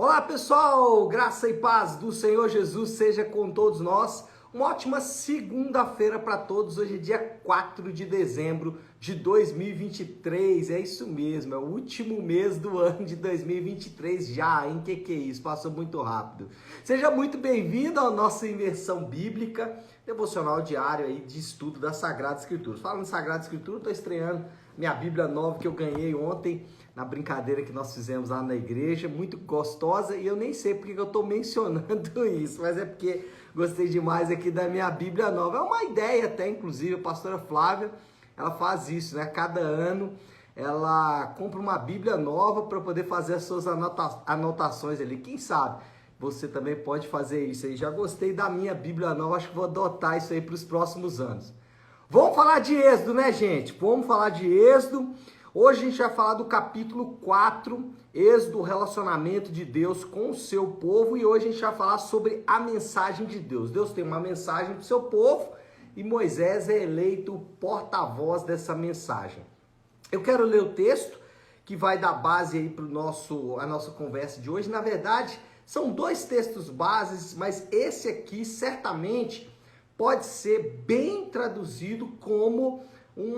Olá pessoal, graça e paz do Senhor Jesus seja com todos nós. Uma ótima segunda-feira para todos. Hoje é dia 4 de dezembro de 2023. É isso mesmo, é o último mês do ano de 2023 já, hein? Que é isso? Passou muito rápido. Seja muito bem-vindo à nossa imersão bíblica, devocional diário aí de estudo da Sagrada Escritura. Falando em Sagrada Escritura, estou estreando minha Bíblia nova que eu ganhei ontem na brincadeira que nós fizemos lá na igreja, muito gostosa, e eu nem sei porque eu estou mencionando isso, mas é porque gostei demais aqui da minha Bíblia nova. É uma ideia até, inclusive, a pastora Flávia, ela faz isso, né? Cada ano ela compra uma Bíblia nova para poder fazer as suas anotações ali. Quem sabe você também pode fazer isso aí. Já gostei da minha Bíblia nova, acho que vou adotar isso aí para os próximos anos. Vamos falar de Êxodo, né, gente? Vamos falar de Êxodo. Hoje a gente vai falar do capítulo 4, Êxodo, o relacionamento de Deus com o seu povo. E hoje a gente vai falar sobre a mensagem de Deus. Deus tem uma mensagem para o seu povo e Moisés é eleito o porta-voz dessa mensagem. Eu quero ler o texto que vai dar base aí para a nossa conversa de hoje. Na verdade, são dois textos bases, mas esse aqui certamente pode ser bem traduzido como um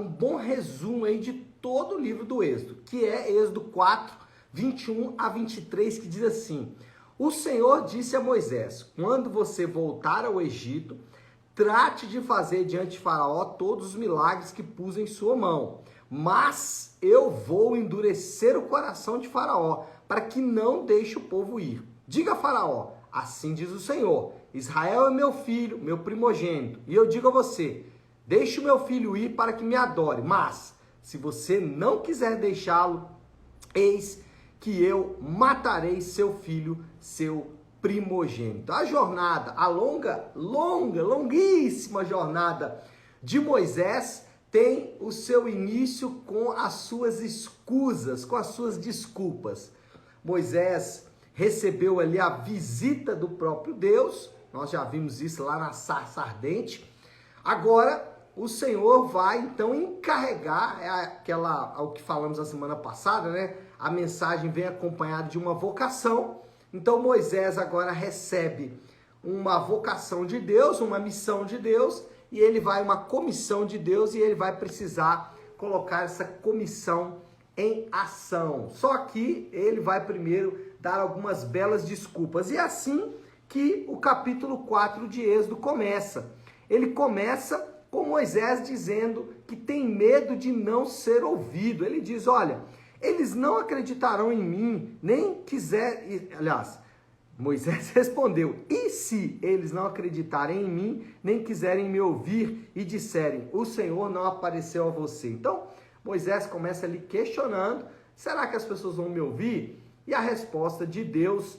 bom resumo aí de todo o livro do Êxodo, que é Êxodo 4, 21 a 23, que diz assim: O Senhor disse a Moisés, quando você voltar ao Egito, trate de fazer diante de Faraó todos os milagres que pus em sua mão, mas eu vou endurecer o coração de Faraó, para que não deixe o povo ir. Diga a Faraó, assim diz o Senhor, Israel é meu filho, meu primogênito, e eu digo a você, deixe o meu filho ir para que me adore, mas se você não quiser deixá-lo, eis que eu matarei seu filho, seu primogênito. A jornada, a longuíssima jornada de Moisés tem o seu início com as suas escusas, com as suas desculpas. Moisés recebeu ali a visita do próprio Deus, nós já vimos isso lá na sarça ardente. Agora o Senhor vai então encarregar, o que falamos a semana passada, né? A mensagem vem acompanhada de uma vocação. Então Moisés agora recebe uma vocação de Deus, uma missão de Deus, e ele vai, uma comissão de Deus, e ele vai precisar colocar essa comissão em ação. Só que ele vai primeiro dar algumas belas desculpas. E é assim que o capítulo 4 de Êxodo começa. Ele começa com Moisés dizendo que tem medo de não ser ouvido. Ele diz, olha, eles não acreditarão em mim, nem quiser... Aliás, Moisés respondeu, e se eles não acreditarem em mim, nem quiserem me ouvir e disserem, o Senhor não apareceu a você? Então, Moisés começa ali questionando, será que as pessoas vão me ouvir? E a resposta de Deus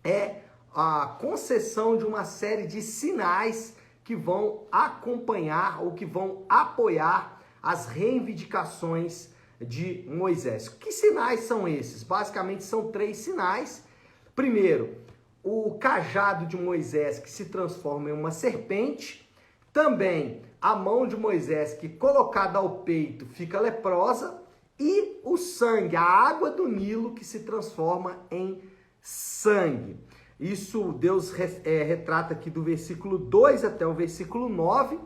é a concessão de uma série de sinais que vão acompanhar ou que vão apoiar as reivindicações de Moisés. Que sinais são esses? Basicamente são 3 sinais. Primeiro, o cajado de Moisés que se transforma em uma serpente. Também a mão de Moisés que colocada ao peito fica leprosa. E o sangue, a água do Nilo que se transforma em sangue. Isso Deus retrata aqui do versículo 2 até o versículo 9.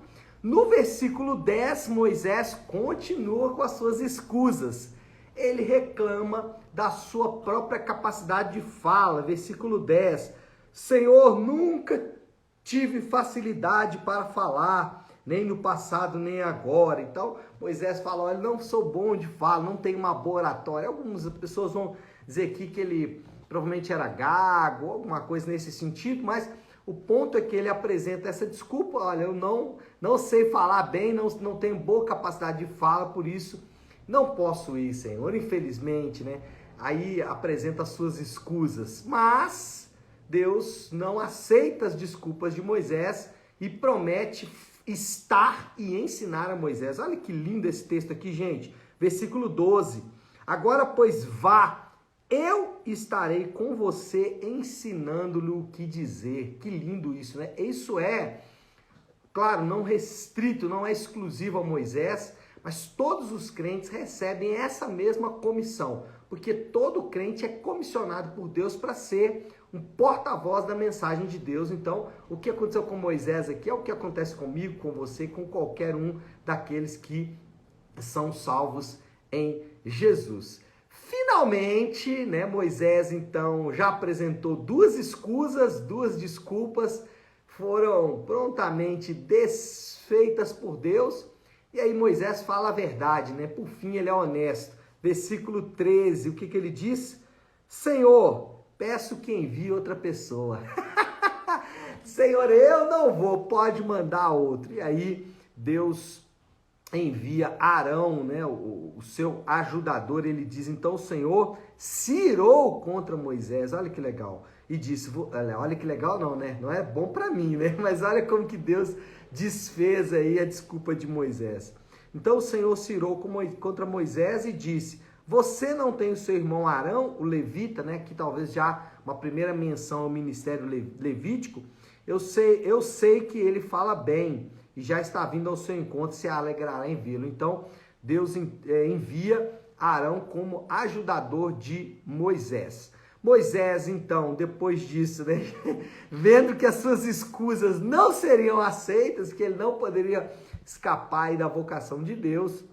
No versículo 10, Moisés continua com as suas escusas. Ele reclama da sua própria capacidade de fala. Versículo 10. Senhor, nunca tive facilidade para falar, nem no passado, nem agora. Então, Moisés fala, olha, não sou bom de fala, não tenho uma boa oratória. Algumas pessoas vão dizer aqui que ele provavelmente era gago, alguma coisa nesse sentido, mas o ponto é que ele apresenta essa desculpa, olha, eu não sei falar bem, não tenho boa capacidade de fala, por isso não posso ir, Senhor, infelizmente, né? Aí apresenta as suas escusas, mas Deus não aceita as desculpas de Moisés e promete estar e ensinar a Moisés. Olha que lindo esse texto aqui, gente. Versículo 12. Agora, pois, vá, eu estarei com você ensinando-lhe o que dizer. Que lindo isso, né? Isso é, claro, não restrito, não é exclusivo a Moisés, mas todos os crentes recebem essa mesma comissão. porque todo crente é comissionado por Deus para ser um porta-voz da mensagem de Deus. Então, o que aconteceu com Moisés aqui é o que acontece comigo, com você, com qualquer um daqueles que são salvos em Jesus. Finalmente, né, Moisés então já apresentou duas escusas, duas desculpas, foram prontamente desfeitas por Deus, e aí Moisés fala a verdade, né? Por fim, ele é honesto. Versículo 13, o que ele diz? Senhor, peço que envie outra pessoa. Senhor, eu não vou, pode mandar outro. E aí Deus envia Arão, né, o seu ajudador. Ele diz, então o Senhor se irou contra Moisés. Olha que legal. E disse, olha que legal não, né? Não é bom para mim, né? Mas olha como que Deus desfez aí a desculpa de Moisés. Então o Senhor se irou contra Moisés e disse, você não tem o seu irmão Arão, o levita, né? Que talvez já uma primeira menção ao ministério levítico. Eu sei que ele fala bem e já está vindo ao seu encontro, se alegrará em vê-lo. Então Deus envia Arão como ajudador de Moisés. Moisés, então, depois disso, né, vendo que as suas escusas não seriam aceitas, que ele não poderia escapar aí da vocação de Deus,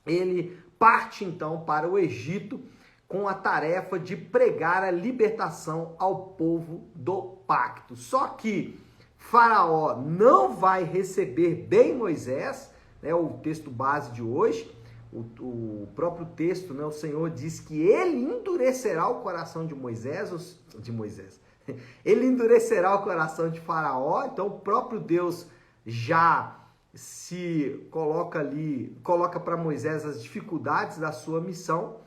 ele parte então para o Egito com a tarefa de pregar a libertação ao povo do pacto. Só que Faraó não vai receber bem Moisés, né, o texto base de hoje. O próprio texto, né, o Senhor diz que ele endurecerá o coração de Moisés. Ele endurecerá o coração de Faraó. Então o próprio Deus já se coloca para Moisés as dificuldades da sua missão,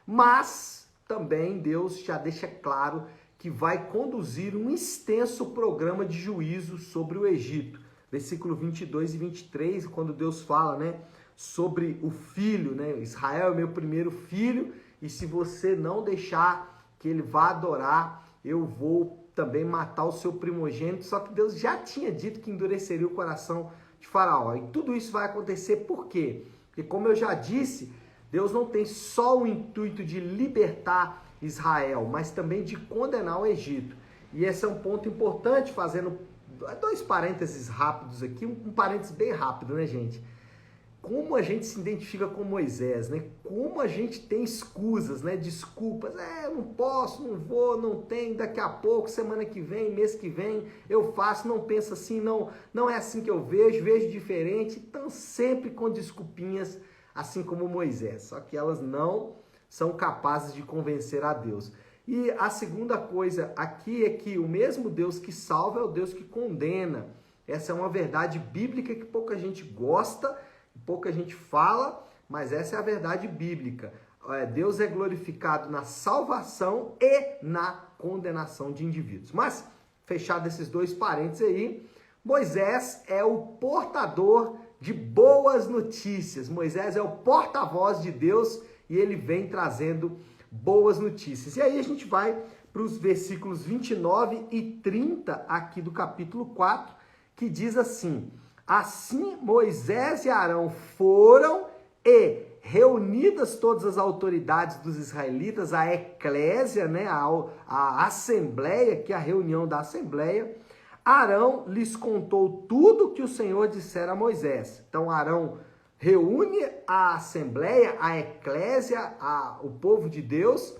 mas também Deus já deixa claro que vai conduzir um extenso programa de juízo sobre o Egito. Versículo 22 e 23, quando Deus fala, né, sobre o filho, né? Israel é meu primeiro filho, e se você não deixar que ele vá adorar, eu vou também matar o seu primogênito. Só que Deus já tinha dito que endureceria o coração de Faraó. E tudo isso vai acontecer por quê? Porque, como eu já disse, Deus não tem só o intuito de libertar Israel, mas também de condenar o Egito. E esse é um ponto importante, fazendo dois parênteses rápidos aqui, um parênteses bem rápido, né, gente? Como a gente se identifica com Moisés, né? Como a gente tem escusas, né? Desculpas, eu não posso, não vou, não tem, daqui a pouco, semana que vem, mês que vem, eu faço, não penso assim, não é assim que eu vejo diferente. Então, sempre com desculpinhas, assim como Moisés. Só que elas não são capazes de convencer a Deus. E a segunda coisa aqui é que o mesmo Deus que salva é o Deus que condena. Essa é uma verdade bíblica que pouca gente gosta, pouca gente fala, mas essa é a verdade bíblica. Deus é glorificado na salvação e na condenação de indivíduos. Mas, fechado esses dois parênteses aí, Moisés é o portador de boas notícias. Moisés é o porta-voz de Deus e ele vem trazendo boas notícias. E aí a gente vai para os versículos 29 e 30 aqui do capítulo 4, que diz assim: assim Moisés e Arão foram e, reunidas todas as autoridades dos israelitas, a eclésia, né, a assembleia, que é a reunião da assembleia, Arão lhes contou tudo que o Senhor dissera a Moisés. Então Arão reúne a assembleia, a eclésia, o povo de Deus,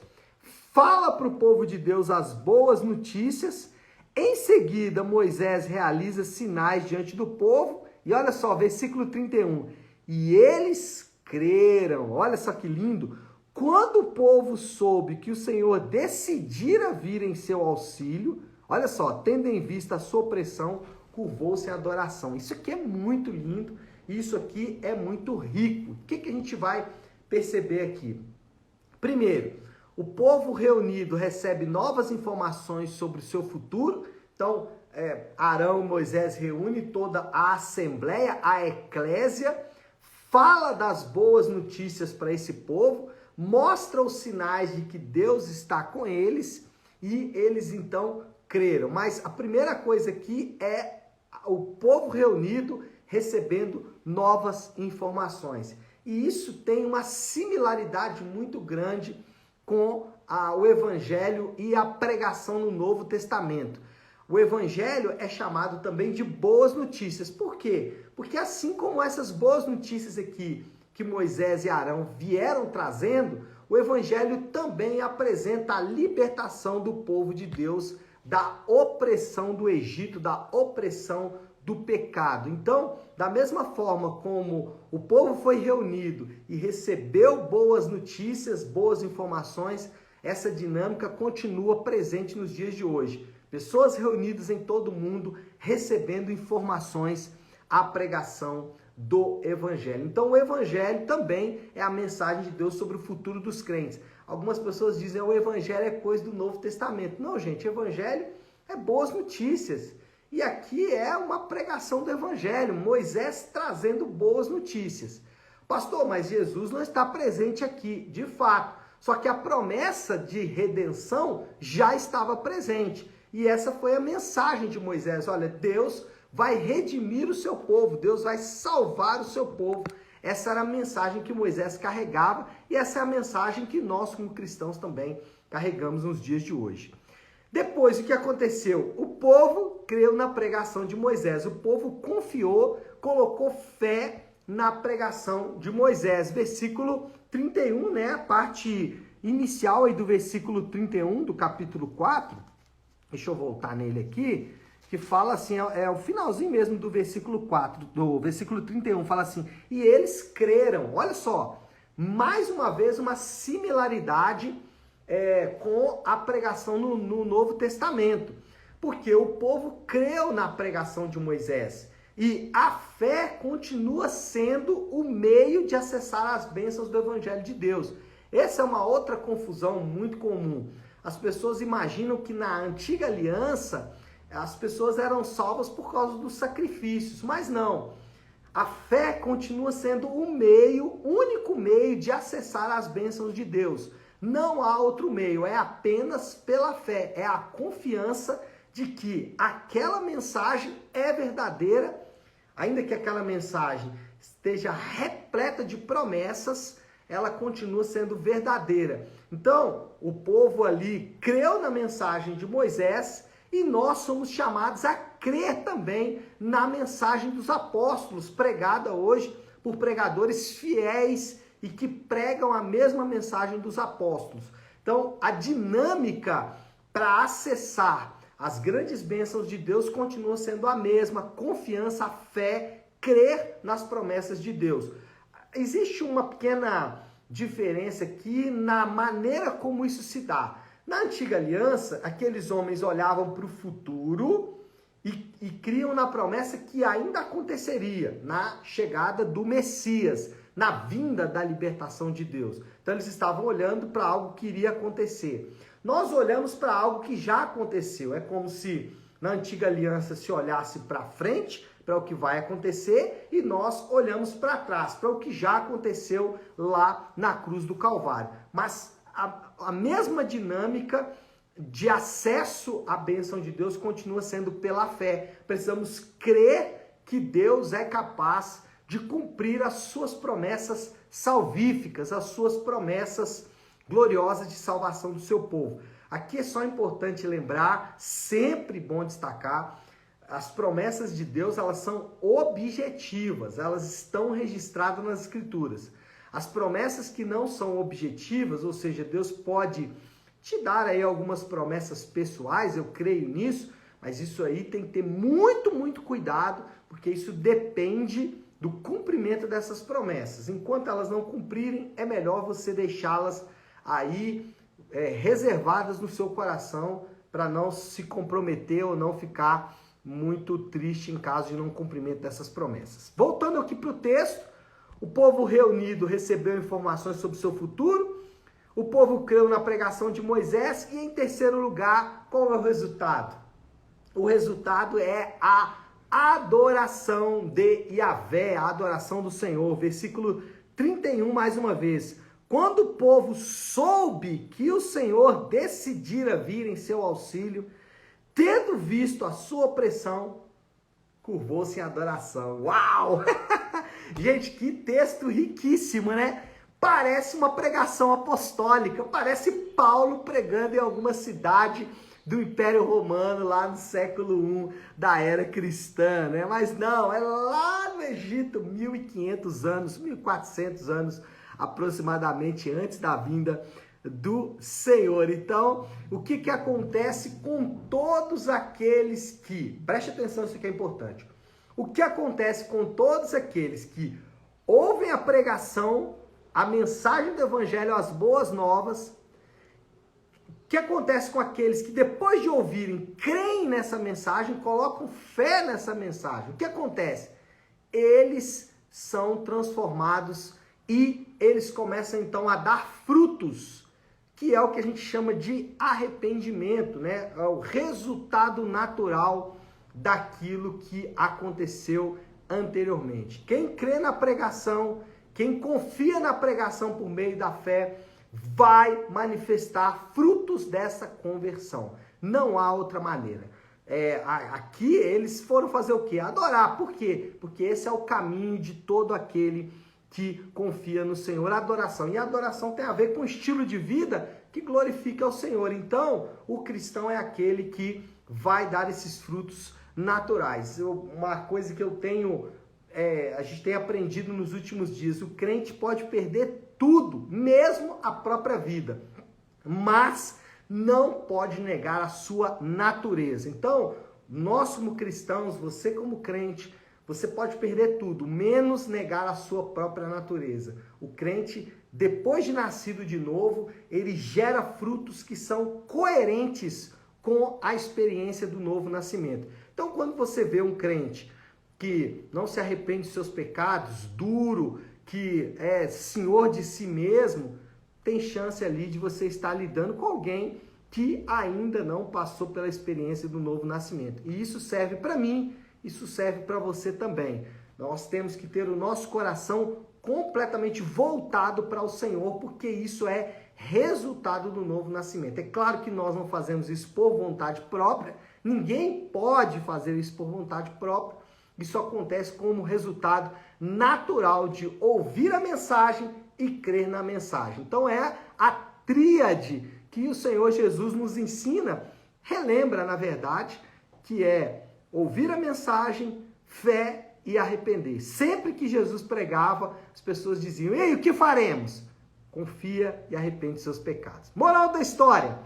fala para o povo de Deus as boas notícias. Em seguida, Moisés realiza sinais diante do povo. E olha só, versículo 31. E eles creram. Olha só que lindo. Quando o povo soube que o Senhor decidira vir em seu auxílio, olha só, tendo em vista a sua opressão, curvou-se em adoração. Isso aqui é muito lindo. Isso aqui é muito rico. O que a gente vai perceber aqui? Primeiro, o povo reunido recebe novas informações sobre o seu futuro. Então, Arão e Moisés reúne toda a assembleia, a eclésia, fala das boas notícias para esse povo, mostra os sinais de que Deus está com eles e eles então creram. Mas a primeira coisa aqui é o povo reunido recebendo novas informações. E isso tem uma similaridade muito grande com o Evangelho e a pregação no Novo Testamento. O Evangelho é chamado também de boas notícias. Por quê? Porque assim como essas boas notícias aqui que Moisés e Arão vieram trazendo, o Evangelho também apresenta a libertação do povo de Deus da opressão do Egito, da opressão do pecado. Então, da mesma forma como o povo foi reunido e recebeu boas notícias, boas informações, essa dinâmica continua presente nos dias de hoje. Pessoas reunidas em todo o mundo recebendo informações, a pregação do Evangelho. Então o Evangelho também é a mensagem de Deus sobre o futuro dos crentes. Algumas pessoas dizem que o Evangelho é coisa do Novo Testamento. Não, gente, o Evangelho é boas notícias. E aqui é uma pregação do Evangelho, Moisés trazendo boas notícias. Pastor, mas Jesus não está presente aqui, de fato. Só que a promessa de redenção já estava presente. E essa foi a mensagem de Moisés. Olha, Deus vai redimir o seu povo, Deus vai salvar o seu povo. Essa era a mensagem que Moisés carregava e essa é a mensagem que nós, como cristãos, também carregamos nos dias de hoje. Depois, o que aconteceu? O povo creu na pregação de Moisés, o povo confiou, colocou fé na pregação de Moisés. Versículo 31, né? A parte inicial aí do versículo 31 do capítulo 4, deixa eu voltar nele aqui, que fala assim, é o finalzinho mesmo do versículo 4, do versículo 31, fala assim, e eles creram, olha só, mais uma vez uma similaridade com a pregação no Novo Testamento, porque o povo creu na pregação de Moisés, e a fé continua sendo o meio de acessar as bênçãos do Evangelho de Deus. Essa é uma outra confusão muito comum. As pessoas imaginam que na antiga aliança as pessoas eram salvas por causa dos sacrifícios, mas não. A fé continua sendo o único meio de acessar as bênçãos de Deus. Não há outro meio, é apenas pela fé, é a confiança de que aquela mensagem é verdadeira, ainda que aquela mensagem esteja repleta de promessas, ela continua sendo verdadeira. Então, o povo ali creu na mensagem de Moisés e nós somos chamados a crer também na mensagem dos apóstolos, pregada hoje por pregadores fiéis e que pregam a mesma mensagem dos apóstolos. Então, a dinâmica para acessar as grandes bênçãos de Deus continua sendo a mesma: confiança, fé, crer nas promessas de Deus. Existe uma pequena diferença aqui na maneira como isso se dá. Na antiga aliança, aqueles homens olhavam para o futuro e criam na promessa que ainda aconteceria, na chegada do Messias, na vinda da libertação de Deus. Então eles estavam olhando para algo que iria acontecer. Nós olhamos para algo que já aconteceu. É como se na antiga aliança se olhasse para frente, para o que vai acontecer, e nós olhamos para trás, para o que já aconteceu lá na cruz do Calvário. Mas a mesma dinâmica de acesso à bênção de Deus continua sendo pela fé. Precisamos crer que Deus é capaz de cumprir as suas promessas salvíficas, as suas promessas gloriosas de salvação do seu povo. Aqui é só importante lembrar, sempre bom destacar, as promessas de Deus, elas são objetivas, elas estão registradas nas Escrituras. As promessas que não são objetivas, ou seja, Deus pode te dar aí algumas promessas pessoais, eu creio nisso, mas isso aí tem que ter muito, muito cuidado, porque isso depende do cumprimento dessas promessas. Enquanto elas não cumprirem, é melhor você deixá-las aí reservadas no seu coração, para não se comprometer ou não ficar muito triste em caso de não cumprimento dessas promessas. Voltando aqui para o texto, o povo reunido recebeu informações sobre o seu futuro, o povo creu na pregação de Moisés e, em terceiro lugar, qual é o resultado? O resultado é a adoração de Yahvé, a adoração do Senhor. Versículo 31, mais uma vez. Quando o povo soube que o Senhor decidira vir em seu auxílio, tendo visto a sua opressão, curvou-se em adoração. Uau! Gente, que texto riquíssimo, né? Parece uma pregação apostólica, parece Paulo pregando em alguma cidade do Império Romano, lá no século I da era cristã, né? Mas não, é lá no Egito, 1500 anos, 1400 anos aproximadamente antes da vinda do Senhor. Então, o que acontece com todos aqueles que, preste atenção, isso aqui é importante, o que acontece com todos aqueles que ouvem a pregação, a mensagem do Evangelho, as boas novas? O que acontece com aqueles que depois de ouvirem, creem nessa mensagem, colocam fé nessa mensagem? O que acontece? Eles são transformados e eles começam então a dar frutos, que é o que a gente chama de arrependimento, né? É o resultado natural daquilo que aconteceu anteriormente. Quem crê na pregação, quem confia na pregação por meio da fé, vai manifestar frutos dessa conversão. Não há outra maneira. Aqui eles foram fazer o quê? Adorar. Por quê? Porque esse é o caminho de todo aquele que confia no Senhor. A adoração. E a adoração tem a ver com o estilo de vida que glorifica ao Senhor. Então, o cristão é aquele que vai dar esses frutos naturais. Uma coisa que eu tenho... a gente tem aprendido nos últimos dias, o crente pode perder tudo, mesmo a própria vida, mas não pode negar a sua natureza. Então, nós como cristãos, você como crente, você pode perder tudo, menos negar a sua própria natureza. O crente, depois de nascido de novo, ele gera frutos que são coerentes com a experiência do novo nascimento. Então, quando você vê um crente que não se arrepende dos seus pecados, duro, que é senhor de si mesmo, tem chance ali de você estar lidando com alguém que ainda não passou pela experiência do novo nascimento. E isso serve para mim, isso serve para você também. Nós temos que ter o nosso coração completamente voltado para o Senhor, porque isso é resultado do novo nascimento. É claro que nós não fazemos isso por vontade própria, ninguém pode fazer isso por vontade própria. Isso acontece como resultado natural de ouvir a mensagem e crer na mensagem. Então é a tríade que o Senhor Jesus nos ensina, relembra na verdade, que é ouvir a mensagem, fé e arrepender. Sempre que Jesus pregava, as pessoas diziam: "E aí, o que faremos?" Confia e arrepende seus pecados. Moral da história: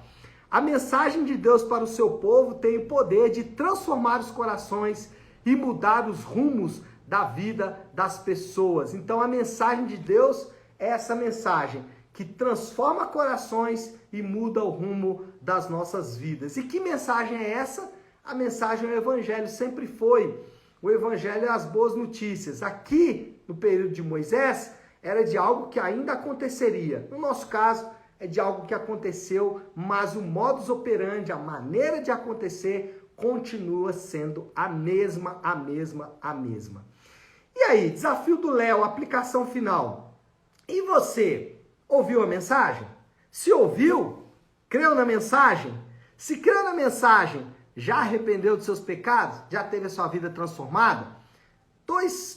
a mensagem de Deus para o seu povo tem o poder de transformar os corações e mudar os rumos da vida das pessoas. Então a mensagem de Deus é essa mensagem que transforma corações e muda o rumo das nossas vidas. E que mensagem é essa? A mensagem do Evangelho sempre foi. O Evangelho é as boas notícias. Aqui, no período de Moisés, era de algo que ainda aconteceria. No nosso caso, é de algo que aconteceu, mas o modus operandi, a maneira de acontecer, continua sendo a mesma. E aí, desafio do Léo, aplicação final. E você, ouviu a mensagem? Se ouviu, creu na mensagem? Se creu na mensagem, já arrependeu dos seus pecados? Já teve a sua vida transformada?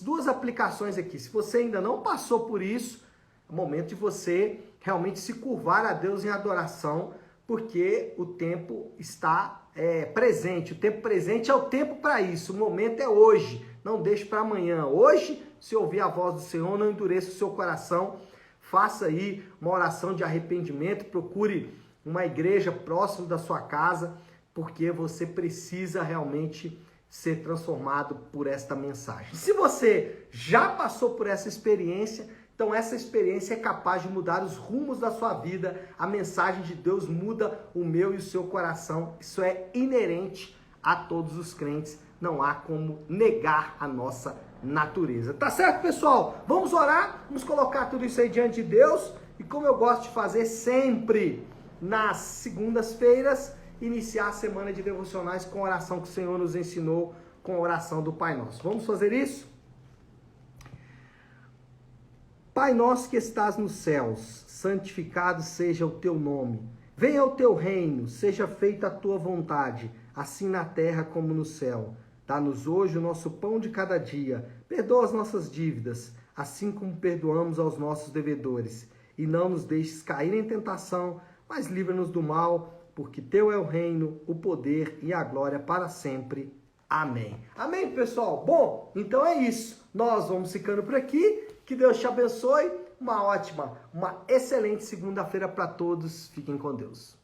Duas aplicações aqui. Se você ainda não passou por isso, é o momento de você realmente se curvar a Deus em adoração, porque o tempo está presente. O tempo presente é o tempo para isso. O momento é hoje. Não deixe para amanhã. Hoje, se ouvir a voz do Senhor, não endureça o seu coração. Faça aí uma oração de arrependimento. Procure uma igreja próximo da sua casa, porque você precisa realmente ser transformado por esta mensagem. Se você já passou por essa experiência, então essa experiência é capaz de mudar os rumos da sua vida. A mensagem de Deus muda o meu e o seu coração. Isso é inerente a todos os crentes. Não há como negar a nossa natureza. Tá certo, pessoal? Vamos orar, vamos colocar tudo isso aí diante de Deus. E como eu gosto de fazer sempre nas segundas-feiras, iniciar a semana de devocionais com a oração que o Senhor nos ensinou, com a oração do Pai Nosso. Vamos fazer isso? Pai nosso que estás nos céus, santificado seja o teu nome. Venha o teu reino, seja feita a tua vontade, assim na terra como no céu. Dá-nos hoje o nosso pão de cada dia. Perdoa as nossas dívidas, assim como perdoamos aos nossos devedores. e não nos deixes cair em tentação, mas livra-nos do mal, porque teu é o reino, o poder e a glória para sempre. Amém. Amém, pessoal? Bom, então é isso. Nós vamos ficando por aqui. Que Deus te abençoe. Uma excelente segunda-feira para todos. Fiquem com Deus.